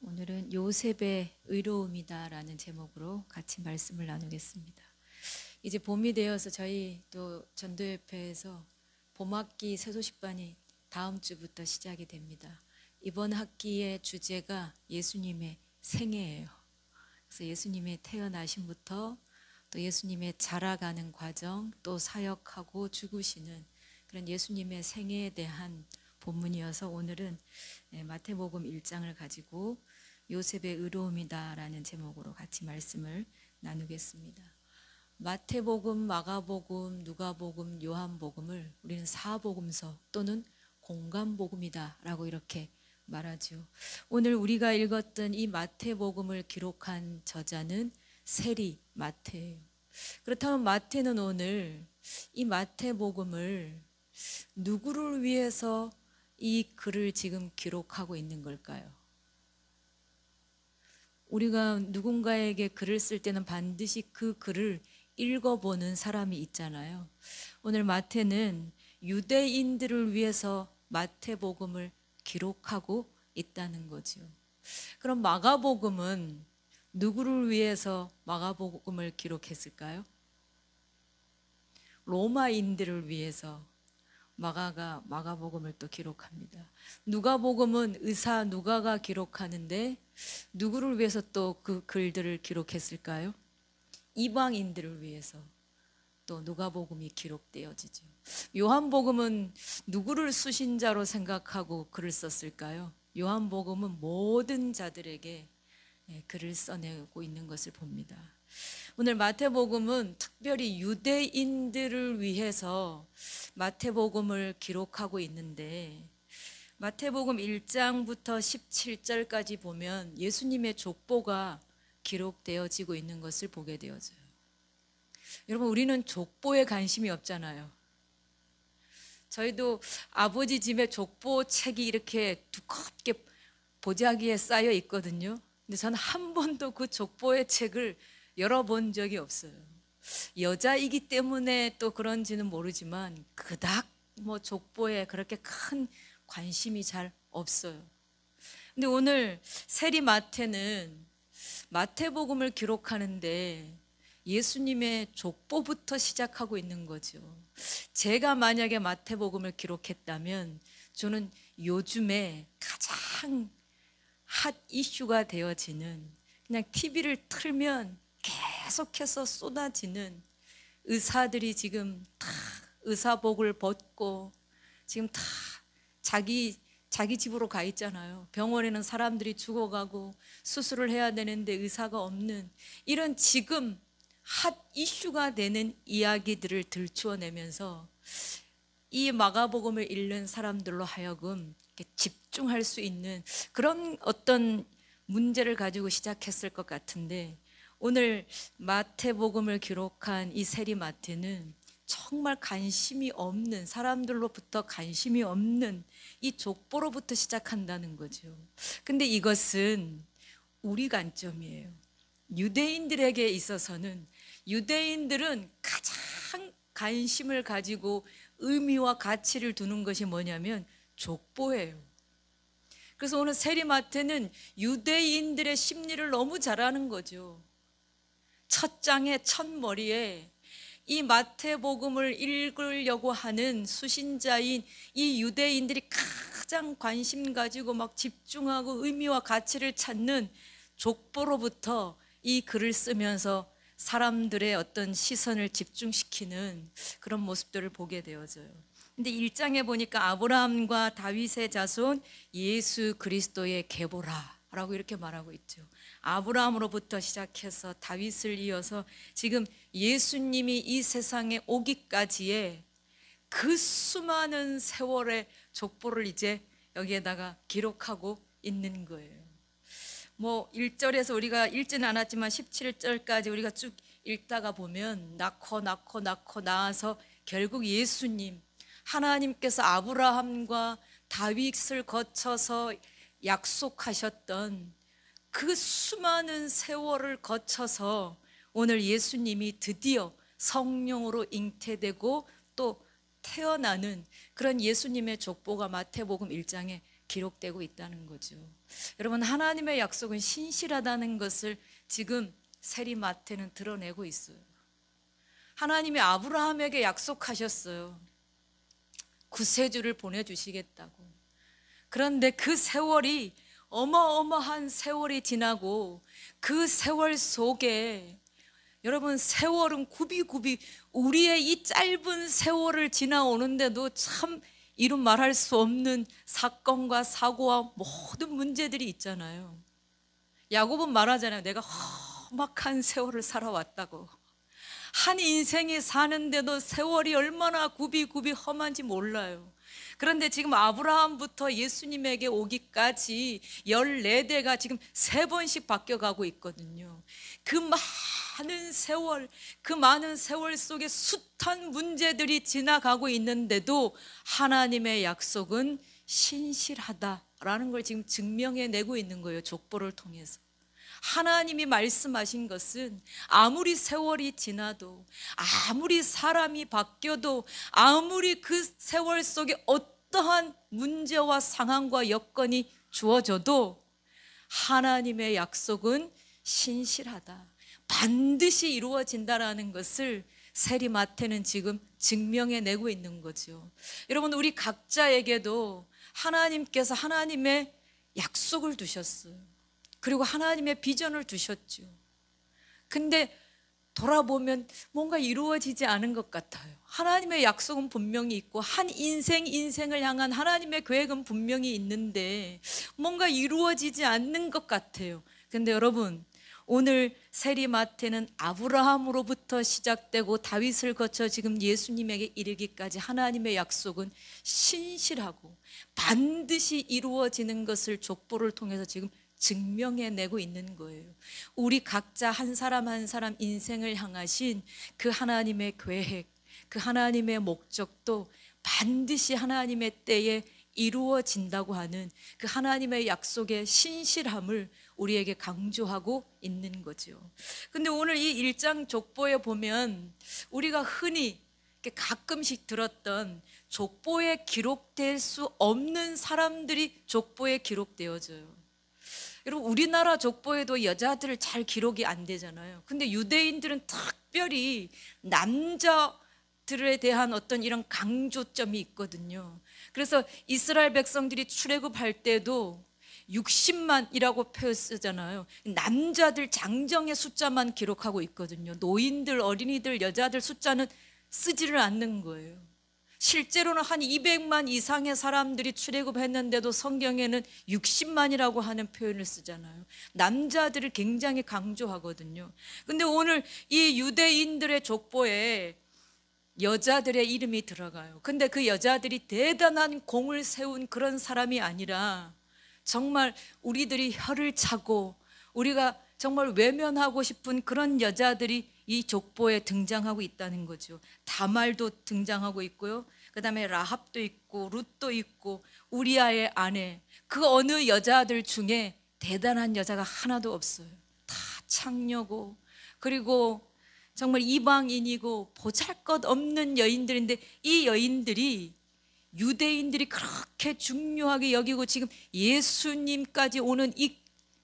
오늘은 요셉의 의로움이다라는 제목으로 같이 말씀을 나누겠습니다. 이제 봄이 되어서 저희 또 전도협회에서 봄학기 새소식반이 다음 주부터 시작이 됩니다. 이번 학기의 주제가 예수님의 생애예요. 그래서 예수님의 태어나심부터 또 예수님의 자라가는 과정, 또 사역하고 죽으시는 그런 예수님의 생애에 대한 본문이어서 오늘은 마태복음 1장을 가지고 요셉의 의로움이다라는 제목으로 같이 말씀을 나누겠습니다. 마태복음, 마가복음, 누가복음, 요한복음을 우리는 사복음서 또는 공감복음이다라고 이렇게 말하죠. 오늘 우리가 읽었던 이 마태복음을 기록한 저자는 세리 마태예요. 그렇다면 마태는 오늘 이 마태복음을 누구를 위해서 이 글을 지금 기록하고 있는 걸까요? 우리가 누군가에게 글을 쓸 때는 반드시 그 글을 읽어보는 사람이 있잖아요. 오늘 마태는 유대인들을 위해서 마태복음을 기록하고 있다는 거죠. 그럼 마가복음은 누구를 위해서 마가복음을 기록했을까요? 로마인들을 위해서 마가가 마가복음을 또 기록합니다. 누가복음은 의사 누가가 기록하는데 누구를 위해서 또 그 글들을 기록했을까요? 이방인들을 위해서 또 누가복음이 기록되어지죠. 요한복음은 누구를 수신자로 생각하고 글을 썼을까요? 요한복음은 모든 자들에게 글을 써내고 있는 것을 봅니다. 오늘 마태복음은 특별히 유대인들을 위해서 마태복음을 기록하고 있는데 마태복음 1장부터 17절까지 보면 예수님의 족보가 기록되어지고 있는 것을 보게 되어져요. 여러분, 우리는 족보에 관심이 없잖아요. 저희도 아버지 집에 족보 책이 이렇게 두껍게 보자기에 쌓여 있거든요. 근데 저는 한 번도 그 족보의 책을 열어본 적이 없어요. 여자이기 때문에 또 그런지는 모르지만 그닥 족보에 그렇게 큰 관심이 잘 없어요. 근데 오늘 세리 마태는 마태복음을 기록하는데 예수님의 족보부터 시작하고 있는 거죠. 제가 만약에 마태복음을 기록했다면 저는 요즘에 가장 핫 이슈가 되어지는 그냥 TV를 틀면 계속해서 쏟아지는 의사들이 지금 다 의사복을 벗고 지금 다 자기 집으로 가 있잖아요. 병원에는 사람들이 죽어가고 수술을 해야 되는데 의사가 없는 이런 지금 핫 이슈가 되는 이야기들을 들추어내면서 이 마가복음을 읽는 사람들로 하여금 집중할 수 있는 그런 어떤 문제를 가지고 시작했을 것 같은데 오늘 마태복음을 기록한 이 세리 마태는 정말 관심이 없는 사람들로부터 관심이 없는 이 족보로부터 시작한다는 거죠. 근데 이것은 우리 관점이에요. 유대인들에게 있어서는 유대인들은 가장 관심을 가지고 의미와 가치를 두는 것이 뭐냐면 족보예요. 그래서 오늘 세리 마태는 유대인들의 심리를 너무 잘 아는 거죠. 첫 장의 첫 머리에 이 마태복음을 읽으려고 하는 수신자인 이 유대인들이 가장 관심 가지고 막 집중하고 의미와 가치를 찾는 족보로부터 이 글을 쓰면서 사람들의 어떤 시선을 집중시키는 그런 모습들을 보게 되어져요. 근데 1장에 보니까 아브라함과 다윗의 자손 예수 그리스도의 계보라 라고 이렇게 말하고 있죠. 아브라함으로부터 시작해서 다윗을 이어서 지금 예수님이 이 세상에 오기까지의 그 수많은 세월의 족보를 이제 여기에다가 기록하고 있는 거예요. 1절에서 우리가 읽지는 않았지만 17절까지 우리가 쭉 읽다가 보면 낳아서 결국 예수님 하나님께서 아브라함과 다윗을 거쳐서 약속하셨던 그 수많은 세월을 거쳐서 오늘 예수님이 드디어 성령으로 잉태되고 또 태어나는 그런 예수님의 족보가 마태복음 1장에 기록되고 있다는 거죠. 여러분, 하나님의 약속은 신실하다는 것을 지금 세리마태는 드러내고 있어요. 하나님이 아브라함에게 약속하셨어요. 구세주를 보내주시겠다고. 그런데 그 세월이 어마어마한 세월이 지나고 그 세월 속에 여러분, 세월은 굽이굽이 우리의 이 짧은 세월을 지나오는데도 참 이루 말할 수 없는 사건과 사고와 모든 문제들이 있잖아요. 야곱은 말하잖아요. 내가 험악한 세월을 살아왔다고. 한 인생이 사는데도 세월이 얼마나 굽이굽이 험한지 몰라요. 그런데 지금 아브라함부터 예수님에게 오기까지 14대가 지금 3번씩 바뀌어가고 있거든요. 그 많은 세월 속에 숱한 문제들이 지나가고 있는데도 하나님의 약속은 신실하다라는 걸 지금 증명해내고 있는 거예요. 족보를 통해서. 하나님이 말씀하신 것은 아무리 세월이 지나도, 아무리 사람이 바뀌어도, 아무리 그 세월 속에 어떠한 문제와 상황과 여건이 주어져도 하나님의 약속은 신실하다, 반드시 이루어진다라는 것을 세리마태는 지금 증명해내고 있는 거죠. 여러분, 우리 각자에게도 하나님께서 하나님의 약속을 두셨어요. 그리고 하나님의 비전을 두셨죠. 근데 돌아보면 뭔가 이루어지지 않은 것 같아요. 하나님의 약속은 분명히 있고 한 인생을 향한 하나님의 계획은 분명히 있는데 뭔가 이루어지지 않는 것 같아요. 근데 여러분, 오늘 세리마태는 아브라함으로부터 시작되고 다윗을 거쳐 지금 예수님에게 이르기까지 하나님의 약속은 신실하고 반드시 이루어지는 것을 족보를 통해서 지금 증명해내고 있는 거예요. 우리 각자 한 사람 한 사람 인생을 향하신 그 하나님의 계획, 그 하나님의 목적도 반드시 하나님의 때에 이루어진다고 하는 그 하나님의 약속의 신실함을 우리에게 강조하고 있는 거죠. 근데 오늘 이 1장 족보에 보면 우리가 흔히 가끔씩 들었던 족보에 기록될 수 없는 사람들이 족보에 기록되어져요. 여러분, 우리나라 족보에도 여자들 잘 기록이 안 되잖아요. 근데 유대인들은 특별히 남자들에 대한 어떤 이런 강조점이 있거든요. 그래서 이스라엘 백성들이 출애굽할 때도 60만이라고 표현 쓰잖아요. 남자들 장정의 숫자만 기록하고 있거든요. 노인들, 어린이들, 여자들 숫자는 쓰지를 않는 거예요. 실제로는 한 200만 이상의 사람들이 출애굽했는데도 성경에는 60만이라고 하는 표현을 쓰잖아요. 남자들을 굉장히 강조하거든요. 근데 오늘 이 유대인들의 족보에 여자들의 이름이 들어가요. 근데 그 여자들이 대단한 공을 세운 그런 사람이 아니라 정말 우리들이 혀를 차고 우리가 정말 외면하고 싶은 그런 여자들이 이 족보에 등장하고 있다는 거죠. 다말도 등장하고 있고요. 그 다음에 라합도 있고 룻도 있고 우리아의 아내, 그 어느 여자들 중에 대단한 여자가 하나도 없어요. 다 창녀고 그리고 정말 이방인이고 보잘것없는 여인들인데 이 여인들이 유대인들이 그렇게 중요하게 여기고 지금 예수님까지 오는 이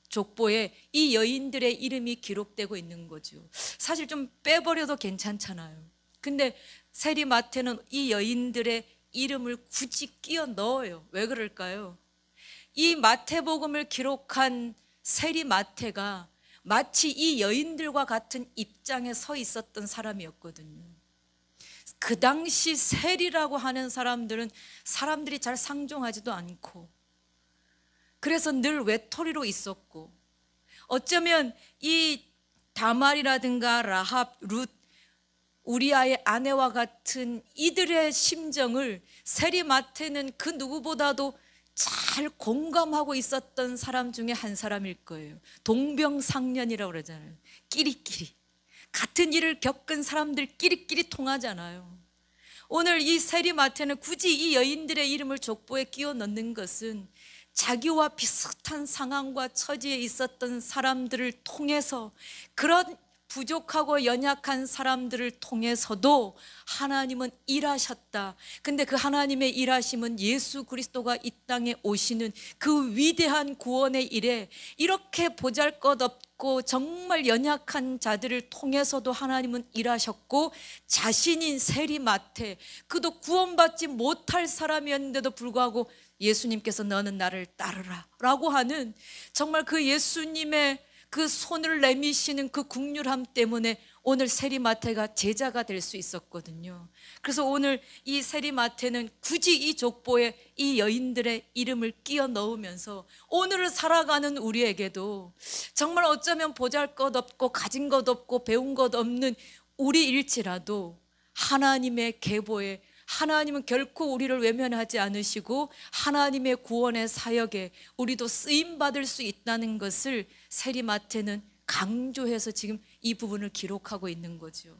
족보에 이 여인들의 이름이 기록되고 있는 거죠. 사실 좀 빼버려도 괜찮잖아요. 근데 세리마태는 이 여인들의 이름을 굳이 끼워 넣어요. 왜 그럴까요? 이 마태복음을 기록한 세리마태가 마치 이 여인들과 같은 입장에 서 있었던 사람이었거든요. 그 당시 세리라고 하는 사람들은 사람들이 잘 상종하지도 않고 그래서 늘 외톨이로 있었고 어쩌면 이 다말이라든가 라합, 룻, 우리아의 아내와 같은 이들의 심정을 세리마태는 그 누구보다도 잘 공감하고 있었던 사람 중에 한 사람일 거예요. 동병상련이라고 그러잖아요. 끼리끼리 같은 일을 겪은 사람들 끼리끼리 통하잖아요. 오늘 이 세리마태는 굳이 이 여인들의 이름을 족보에 끼워 넣는 것은 자기와 비슷한 상황과 처지에 있었던 사람들을 통해서 그런 부족하고 연약한 사람들을 통해서도 하나님은 일하셨다. 근데 그 하나님의 일하심은 예수 그리스도가 이 땅에 오시는 그 위대한 구원의 일에 이렇게 보잘것없고 정말 연약한 자들을 통해서도 하나님은 일하셨고, 자신인 세리마태, 그도 구원받지 못할 사람이었는데도 불구하고 예수님께서 너는 나를 따르라 라고 하는, 정말 그 예수님의 그 손을 내미시는 그 국률함 때문에 오늘 세리마태가 제자가 될 수 있었거든요. 그래서 오늘 이 세리마태는 굳이 이 족보에 이 여인들의 이름을 끼워 넣으면서 오늘을 살아가는 우리에게도 정말 어쩌면 보잘것없고 가진 것 없고 배운 것 없는 우리일지라도 하나님의 계보에, 하나님은 결코 우리를 외면하지 않으시고 하나님의 구원의 사역에 우리도 쓰임받을 수 있다는 것을 세리마태는 강조해서 지금 이 부분을 기록하고 있는 거죠.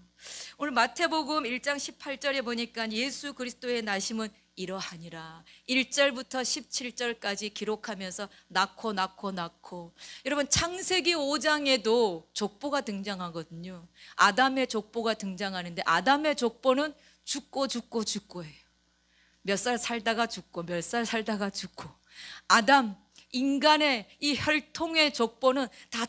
오늘 마태복음 1장 18절에 보니까 예수 그리스도의 나심은 이러하니라 1절부터 17절까지 기록하면서 낳고. 여러분, 창세기 5장에도 족보가 등장하거든요. 아담의 족보가 등장하는데 아담의 족보는 죽고예요. 몇 살 살다가 죽고 몇 살 살다가 죽고. 아담, 인간의 이 혈통의 족보는 다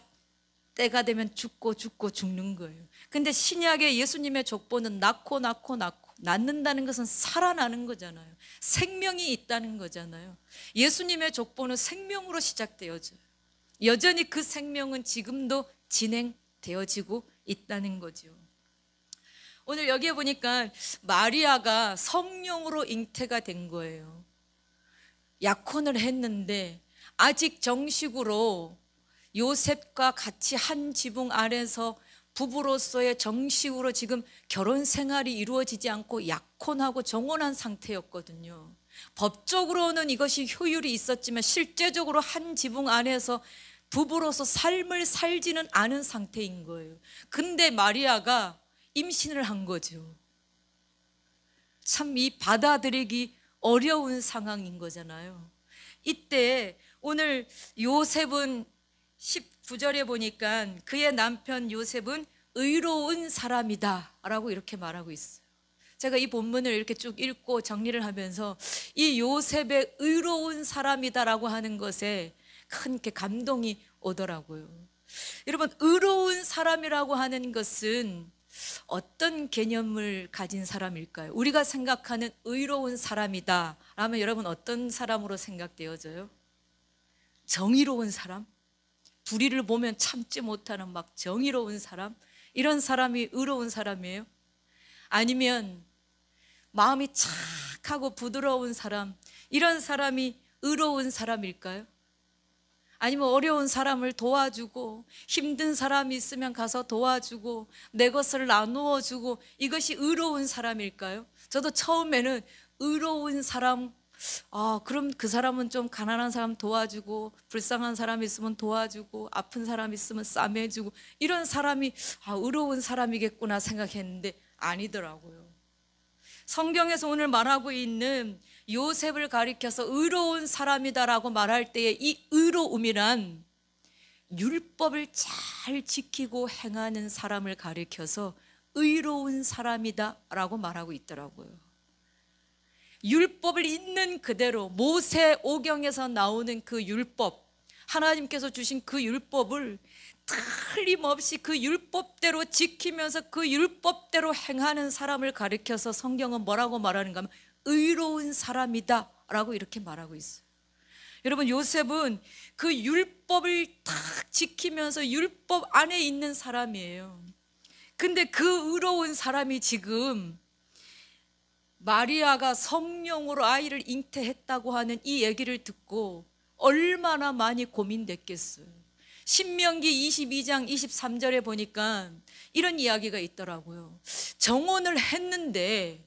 때가 되면 죽고 죽는 거예요. 근데 신약의 예수님의 족보는 낳고 낳는다는 것은 살아나는 거잖아요. 생명이 있다는 거잖아요. 예수님의 족보는 생명으로 시작되어져요. 여전히 그 생명은 지금도 진행되어지고 있다는 거죠. 오늘 여기에 보니까 마리아가 성령으로 잉태가 된 거예요. 약혼을 했는데 아직 정식으로 요셉과 같이 한 지붕 아래서 부부로서의 정식으로 지금 결혼 생활이 이루어지지 않고 약혼하고 정혼한 상태였거든요. 법적으로는 이것이 효율이 있었지만 실제적으로 한 지붕 안에서 부부로서 삶을 살지는 않은 상태인 거예요. 근데 마리아가 임신을 한 거죠. 참 이 받아들이기 어려운 상황인 거잖아요. 이때 오늘 요셉은 19절에 보니까 그의 남편 요셉은 의로운 사람이다 라고 이렇게 말하고 있어요. 제가 이 본문을 이렇게 쭉 읽고 정리를 하면서 이 요셉의 의로운 사람이다 라고 하는 것에 큰 이렇게 감동이 오더라고요. 여러분, 의로운 사람이라고 하는 것은 어떤 개념을 가진 사람일까요? 우리가 생각하는 의로운 사람이다 라면 여러분 어떤 사람으로 생각되어져요? 정의로운 사람? 불의를 보면 참지 못하는 막 정의로운 사람? 이런 사람이 의로운 사람이에요? 아니면 마음이 착하고 부드러운 사람, 이런 사람이 의로운 사람일까요? 아니면 어려운 사람을 도와주고 힘든 사람이 있으면 가서 도와주고 내 것을 나누어 주고 이것이 의로운 사람일까요? 저도 처음에는 의로운 사람, 그럼 그 사람은 좀 가난한 사람 도와주고 불쌍한 사람 있으면 도와주고 아픈 사람 있으면 싸매주고 이런 사람이 의로운 사람이겠구나 생각했는데 아니더라고요. 성경에서 오늘 말하고 있는 요셉을 가리켜서 의로운 사람이다라고 말할 때에 이 의로움이란 율법을 잘 지키고 행하는 사람을 가리켜서 의로운 사람이다라고 말하고 있더라고요. 율법을 있는 그대로 모세 오경에서 나오는 그 율법, 하나님께서 주신 그 율법을 틀림없이 그 율법대로 지키면서 그 율법대로 행하는 사람을 가리켜서 성경은 뭐라고 말하는가 하면 의로운 사람이다 라고 이렇게 말하고 있어요. 여러분, 요셉은 그 율법을 딱 지키면서 율법 안에 있는 사람이에요. 근데 그 의로운 사람이 지금 마리아가 성령으로 아이를 잉태했다고 하는 이 얘기를 듣고 얼마나 많이 고민됐겠어요. 신명기 22장 23절에 보니까 이런 이야기가 있더라고요. 정혼을 했는데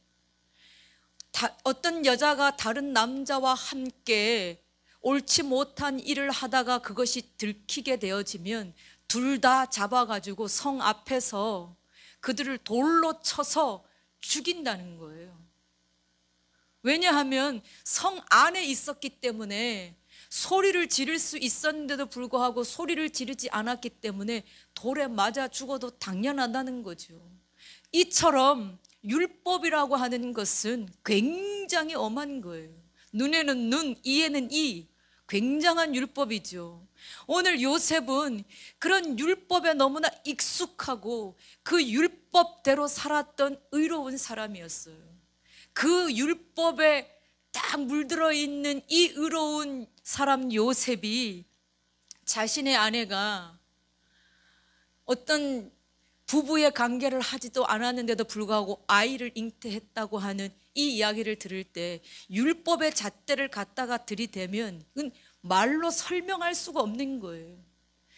어떤 여자가 다른 남자와 함께 옳지 못한 일을 하다가 그것이 들키게 되어지면 둘 다 잡아가지고 성 앞에서 그들을 돌로 쳐서 죽인다는 거예요. 왜냐하면 성 안에 있었기 때문에 소리를 지를 수 있었는데도 불구하고 소리를 지르지 않았기 때문에 돌에 맞아 죽어도 당연하다는 거죠. 이처럼 율법이라고 하는 것은 굉장히 엄한 거예요. 눈에는 눈, 이에는 이, 굉장한 율법이죠. 오늘 요셉은 그런 율법에 너무나 익숙하고 그 율법대로 살았던 의로운 사람이었어요. 그 율법에 딱 물들어 있는 이 의로운 사람 요셉이 자신의 아내가 어떤 부부의 관계를 하지도 않았는데도 불구하고 아이를 잉태했다고 하는 이 이야기를 들을 때 율법의 잣대를 갖다가 들이대면 그건 말로 설명할 수가 없는 거예요.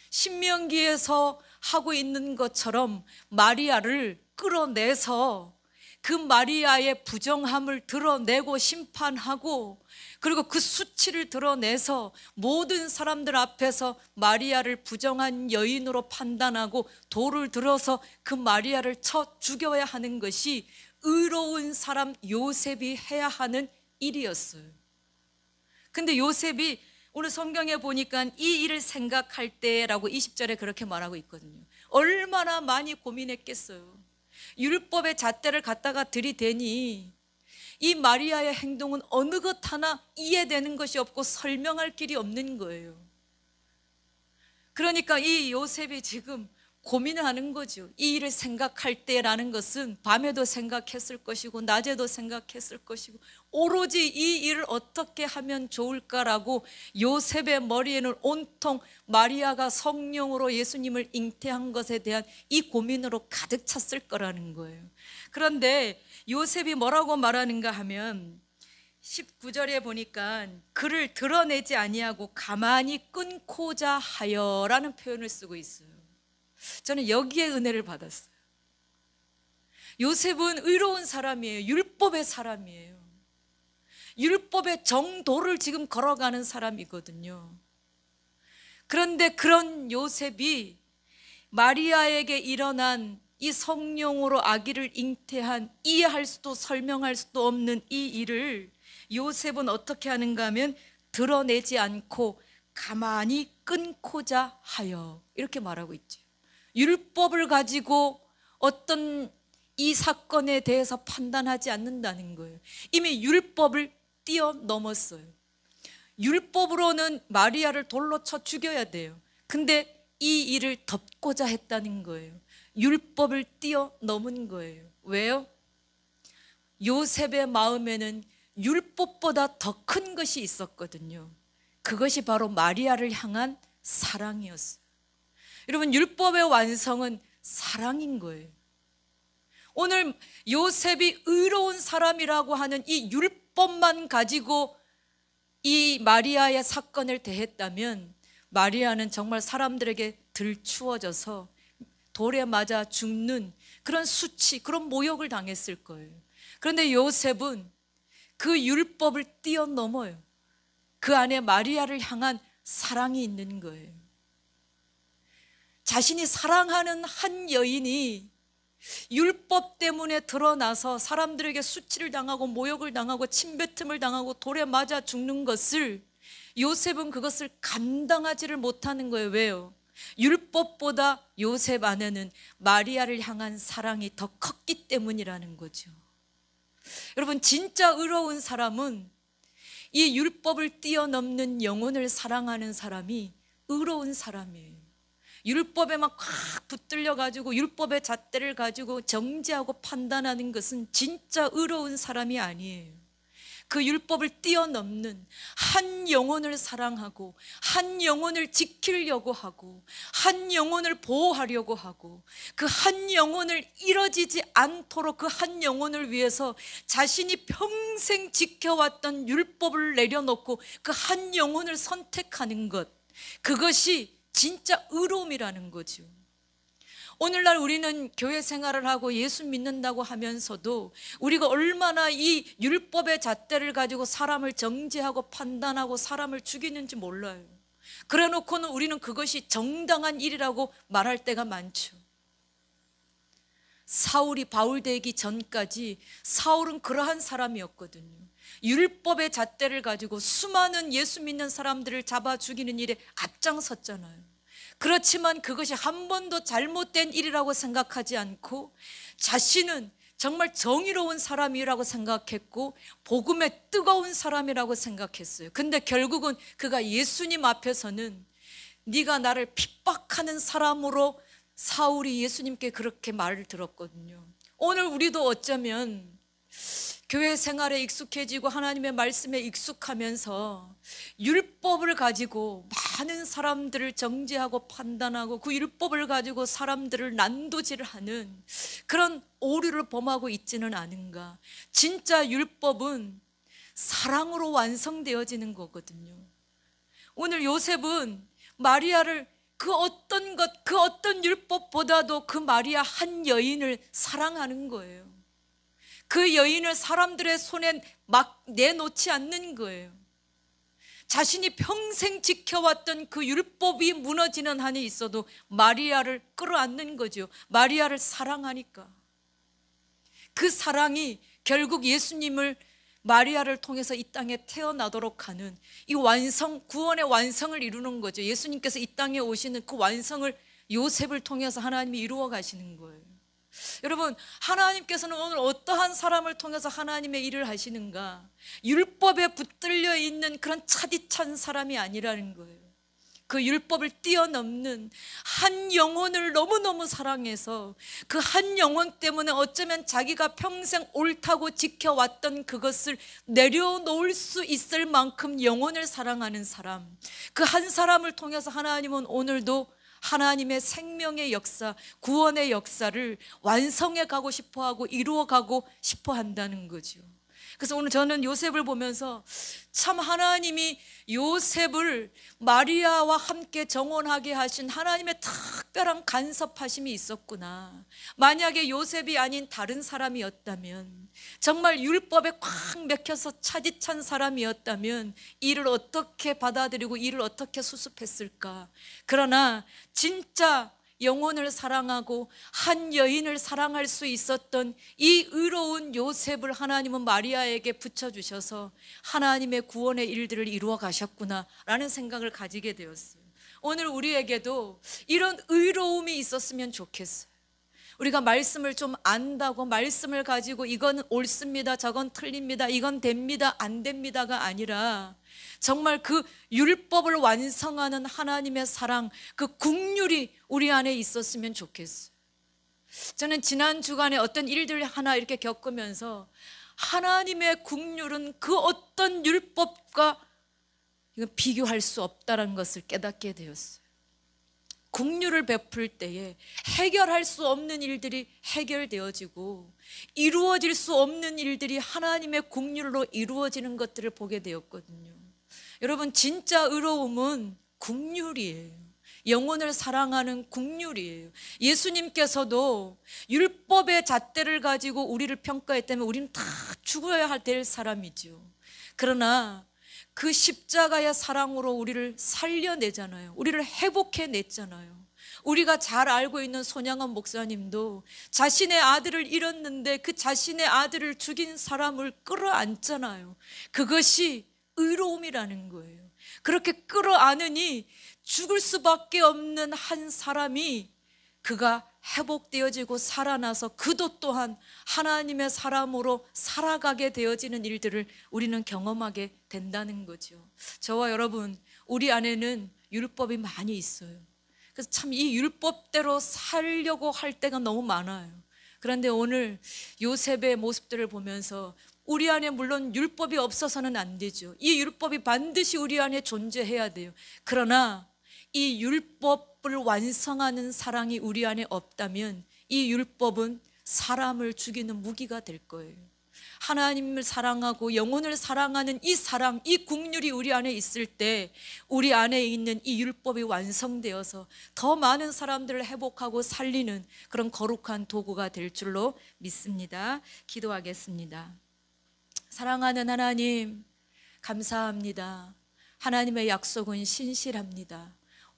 신명기에서 하고 있는 것처럼 마리아를 끌어내서 그 마리아의 부정함을 드러내고 심판하고, 그리고 그 수치를 드러내서 모든 사람들 앞에서 마리아를 부정한 여인으로 판단하고 돌을 들어서 그 마리아를 쳐 죽여야 하는 것이 의로운 사람 요셉이 해야 하는 일이었어요. 근데 요셉이 오늘 성경에 보니까 이 일을 생각할 때라고 20절에 그렇게 말하고 있거든요. 얼마나 많이 고민했겠어요. 율법의 잣대를 갖다가 들이대니 이 마리아의 행동은 어느 것 하나 이해되는 것이 없고 설명할 길이 없는 거예요. 그러니까 이 요셉이 지금 고민을 하는 거죠. 이 일을 생각할 때라는 것은 밤에도 생각했을 것이고 낮에도 생각했을 것이고 오로지 이 일을 어떻게 하면 좋을까라고 요셉의 머리에는 온통 마리아가 성령으로 예수님을 잉태한 것에 대한 이 고민으로 가득 찼을 거라는 거예요. 그런데 요셉이 뭐라고 말하는가 하면 19절에 보니까 그를 드러내지 아니하고 가만히 끊고자 하여라는 표현을 쓰고 있어요. 저는 여기에 은혜를 받았어요. 요셉은 의로운 사람이에요. 율법의 사람이에요. 율법의 정도를 지금 걸어가는 사람이거든요. 그런데 그런 요셉이 마리아에게 일어난 이 성령으로 아기를 잉태한 이해할 수도 설명할 수도 없는 이 일을 요셉은 어떻게 하는가 하면 드러내지 않고 가만히 끊고자 하여 이렇게 말하고 있죠. 율법을 가지고 어떤 이 사건에 대해서 판단하지 않는다는 거예요. 이미 율법을 뛰어넘었어요. 율법으로는 마리아를 돌로 쳐 죽여야 돼요. 근데 이 일을 덮고자 했다는 거예요. 율법을 뛰어넘은 거예요. 왜요? 요셉의 마음에는 율법보다 더 큰 것이 있었거든요. 그것이 바로 마리아를 향한 사랑이었어요. 여러분, 율법의 완성은 사랑인 거예요. 오늘 요셉이 의로운 사람이라고 하는 이 율법만 가지고 이 마리아의 사건을 대했다면 마리아는 정말 사람들에게 들추어져서 돌에 맞아 죽는 그런 수치, 그런 모욕을 당했을 거예요. 그런데 요셉은 그 율법을 뛰어넘어요. 그 안에 마리아를 향한 사랑이 있는 거예요. 자신이 사랑하는 한 여인이 율법 때문에 드러나서 사람들에게 수치를 당하고 모욕을 당하고 침뱉음을 당하고 돌에 맞아 죽는 것을 요셉은 그것을 감당하지를 못하는 거예요. 왜요? 율법보다 요셉 안에는 마리아를 향한 사랑이 더 컸기 때문이라는 거죠. 여러분, 진짜 의로운 사람은 이 율법을 뛰어넘는 영혼을 사랑하는 사람이 의로운 사람이에요. 율법에 막 확 붙들려 가지고 율법의 잣대를 가지고 정죄하고 판단하는 것은 진짜 의로운 사람이 아니에요. 그 율법을 뛰어넘는 한 영혼을 사랑하고 한 영혼을 지키려고 하고 한 영혼을 보호하려고 하고 그 한 영혼을 잃어지지 않도록 그 한 영혼을 위해서 자신이 평생 지켜왔던 율법을 내려놓고 그 한 영혼을 선택하는 것, 그것이 진짜 의로움이라는 거죠. 오늘날 우리는 교회 생활을 하고 예수 믿는다고 하면서도 우리가 얼마나 이 율법의 잣대를 가지고 사람을 정죄하고 판단하고 사람을 죽이는지 몰라요. 그래 놓고는 우리는 그것이 정당한 일이라고 말할 때가 많죠. 사울이 바울 되기 전까지 사울은 그러한 사람이었거든요. 율법의 잣대를 가지고 수많은 예수 믿는 사람들을 잡아 죽이는 일에 앞장섰잖아요. 그렇지만 그것이 한 번도 잘못된 일이라고 생각하지 않고 자신은 정말 정의로운 사람이라고 생각했고 복음의 뜨거운 사람이라고 생각했어요. 근데 결국은 그가 예수님 앞에서는 네가 나를 핍박하는 사람으로 사울이 예수님께 그렇게 말을 들었거든요. 오늘 우리도 어쩌면 교회 생활에 익숙해지고 하나님의 말씀에 익숙하면서 율법을 가지고 많은 사람들을 정죄하고 판단하고 그 율법을 가지고 사람들을 난도질하는 그런 오류를 범하고 있지는 않은가. 진짜 율법은 사랑으로 완성되어지는 거거든요. 오늘 요셉은 마리아를 그 어떤 율법보다도 그 마리아 한 여인을 사랑하는 거예요. 그 여인을 사람들의 손에 막 내놓지 않는 거예요. 자신이 평생 지켜왔던 그 율법이 무너지는 한이 있어도 마리아를 끌어안는 거죠. 마리아를 사랑하니까. 그 사랑이 결국 예수님을 마리아를 통해서 이 땅에 태어나도록 하는 이 구원의 완성을 이루는 거죠. 예수님께서 이 땅에 오시는 그 완성을 요셉을 통해서 하나님이 이루어 가시는 거예요. 여러분, 하나님께서는 오늘 어떠한 사람을 통해서 하나님의 일을 하시는가? 율법에 붙들려 있는 그런 차디찬 사람이 아니라는 거예요. 그 율법을 뛰어넘는 한 영혼을 너무너무 사랑해서 그 한 영혼 때문에 어쩌면 자기가 평생 옳다고 지켜왔던 그것을 내려놓을 수 있을 만큼 영혼을 사랑하는 사람, 그 한 사람을 통해서 하나님은 오늘도 하나님의 생명의 역사, 구원의 역사를 완성해 가고 싶어하고 이루어 가고 싶어 한다는 거죠. 그래서 오늘 저는 요셉을 보면서 참 하나님이 요셉을 마리아와 함께 정혼하게 하신 하나님의 특별한 간섭하심이 있었구나. 만약에 요셉이 아닌 다른 사람이었다면, 정말 율법에 꽉 맥혀서 차디찬 사람이었다면 이를 어떻게 받아들이고 이를 어떻게 수습했을까. 그러나 진짜 영혼을 사랑하고 한 여인을 사랑할 수 있었던 이 의로운 요셉을 하나님은 마리아에게 붙여주셔서 하나님의 구원의 일들을 이루어 가셨구나 라는 생각을 가지게 되었어요. 오늘 우리에게도 이런 의로움이 있었으면 좋겠어요. 우리가 말씀을 좀 안다고 말씀을 가지고 이건 옳습니다, 저건 틀립니다, 이건 됩니다, 안 됩니다가 아니라 정말 그 율법을 완성하는 하나님의 사랑, 그 긍휼이 우리 안에 있었으면 좋겠어요. 저는 지난 주간에 어떤 일들 하나 이렇게 겪으면서 하나님의 긍휼은 그 어떤 율법과 비교할 수 없다는 것을 깨닫게 되었어요. 긍휼을 베풀 때에 해결할 수 없는 일들이 해결되어지고 이루어질 수 없는 일들이 하나님의 긍휼로 이루어지는 것들을 보게 되었거든요. 여러분, 진짜 의로움은 긍휼이에요. 영혼을 사랑하는 긍휼이에요. 예수님께서도 율법의 잣대를 가지고 우리를 평가했다면 우리는 다 죽어야 될 사람이죠. 그러나 그 십자가의 사랑으로 우리를 살려내잖아요. 우리를 회복해냈잖아요. 우리가 잘 알고 있는 손양원 목사님도 자신의 아들을 잃었는데 그 자신의 아들을 죽인 사람을 끌어안잖아요. 그것이 의로움이라는 거예요. 그렇게 끌어안으니 죽을 수밖에 없는 한 사람이 그가 회복되어지고 살아나서 그도 또한 하나님의 사람으로 살아가게 되어지는 일들을 우리는 경험하게 된다는 거죠. 저와 여러분, 우리 안에는 율법이 많이 있어요. 그래서 참 이 율법대로 살려고 할 때가 너무 많아요. 그런데 오늘 요셉의 모습들을 보면서 우리 안에 물론 율법이 없어서는 안 되죠. 이 율법이 반드시 우리 안에 존재해야 돼요. 그러나 이 율법을 완성하는 사랑이 우리 안에 없다면 이 율법은 사람을 죽이는 무기가 될 거예요. 하나님을 사랑하고 영혼을 사랑하는 이 사랑, 이 긍휼이 우리 안에 있을 때 우리 안에 있는 이 율법이 완성되어서 더 많은 사람들을 회복하고 살리는 그런 거룩한 도구가 될 줄로 믿습니다. 기도하겠습니다. 사랑하는 하나님, 감사합니다. 하나님의 약속은 신실합니다.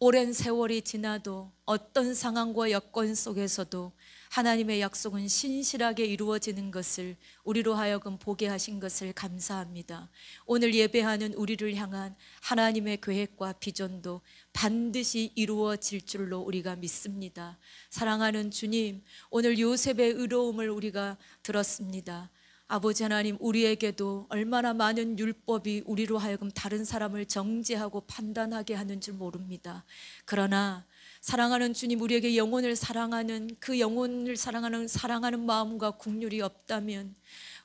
오랜 세월이 지나도 어떤 상황과 여건 속에서도 하나님의 약속은 신실하게 이루어지는 것을 우리로 하여금 보게 하신 것을 감사합니다. 오늘 예배하는 우리를 향한 하나님의 계획과 비전도 반드시 이루어질 줄로 우리가 믿습니다. 사랑하는 주님, 오늘 요셉의 의로움을 우리가 들었습니다. 아버지 하나님, 우리에게도 얼마나 많은 율법이 우리로 하여금 다른 사람을 정죄하고 판단하게 하는 줄 모릅니다. 그러나 사랑하는 주님, 우리에게 영혼을 사랑하는 그 영혼을 사랑하는 마음과 긍휼이 없다면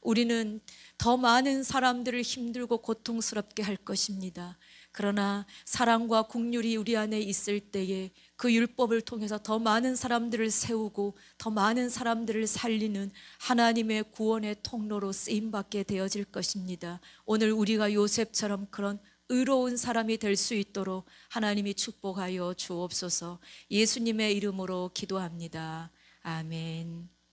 우리는 더 많은 사람들을 힘들고 고통스럽게 할 것입니다. 그러나 사랑과 긍휼이 우리 안에 있을 때에 그 율법을 통해서 더 많은 사람들을 세우고 더 많은 사람들을 살리는 하나님의 구원의 통로로 쓰임받게 되어질 것입니다. 오늘 우리가 요셉처럼 그런 의로운 사람이 될 수 있도록 하나님이 축복하여 주옵소서. 예수님의 이름으로 기도합니다. 아멘.